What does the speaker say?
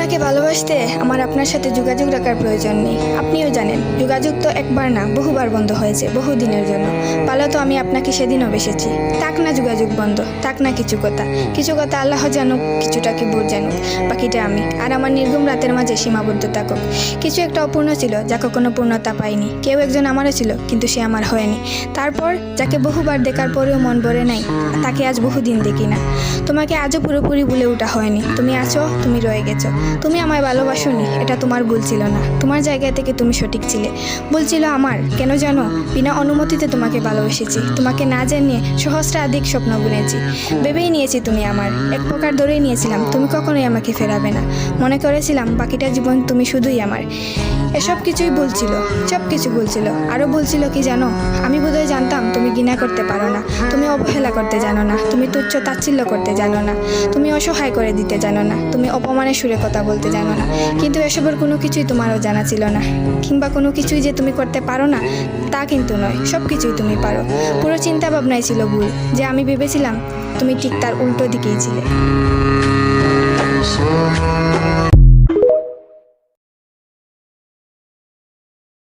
আপনাকে ভালোবাসতে আমার আপনার সাথে যোগাযোগ রাখার প্রয়োজন নেই। আপনিও জানেন যোগাযোগ তো একবার না বহুবার বন্ধ হয়েছে, বহুদিনের জন্য। ভালো তো আমি আপনাকে সেদিনও বেসেছি। থাক না যোগাযোগ বন্ধ, থাক না কিছু কথা আল্লাহ জানুক, কিছুটা কি বুঝ জানুক, বাকিটা আমি আর আমার নির্ঘুম রাতের মাঝে সীমাবদ্ধ থাকুক। কিছু একটা অপূর্ণ ছিল যা কখনো পূর্ণতা পায়নি। কেউ একজন আমারও ছিল, কিন্তু সে আমার হয়নি। তারপর যাকে বহুবার দেখার পরেও মন ভরে নাই, তাকে আজ বহুদিন দেখি না। তোমাকে আজও পুরোপুরি ভুলে ওঠা হয়নি। তুমি আছো, তুমি রয়ে গেছো। তুমি আমায় ভালোবাসোনি, এটা তোমার ভুল ছিল না। তোমার জায়গা থেকে তুমি সঠিক ছিলে। ভুল ছিল আমার। কেন জানো? বিনা অনুমতিতে তোমাকে ভালোবেসেছি। তোমাকে না জানিয়ে সহস্রাধিক স্বপ্ন বুনেছি। ভেবেই নিয়েছি তুমি আমার। এক প্রকার ধরেই নিয়েছিলাম তুমি কখনোই আমাকে ফেরাবে না। মনে করেছিলাম বাকিটা জীবন তুমি শুধুই আমার। এসব কিছুই বলছিল, সব কিছু বলছিল। আরও বলছিল কি জানো? আমি বোধহয় জানতাম তুমি ঘৃণা করতে পারো না, তুমি অবহেলা করতে জানো না, তুমি তুচ্ছ তাচ্ছিল্য করতে জানো না, তুমি অসহায় করে দিতে জানো না, তুমি অপমানের সুরে কথা বলতে জানো না। কিন্তু এসবের কোনো কিছুই তোমারও জানা ছিল না, কিংবা কোনো কিছুই যে তুমি করতে পারো না তা কিন্তু নয়। সব কিছুই তুমি পারো। পুরো চিন্তা ভাবনাই ছিল ভুল। যে আমি ভেবেছিলাম তুমি ঠিক তার উল্টো দিকেই ছিলে।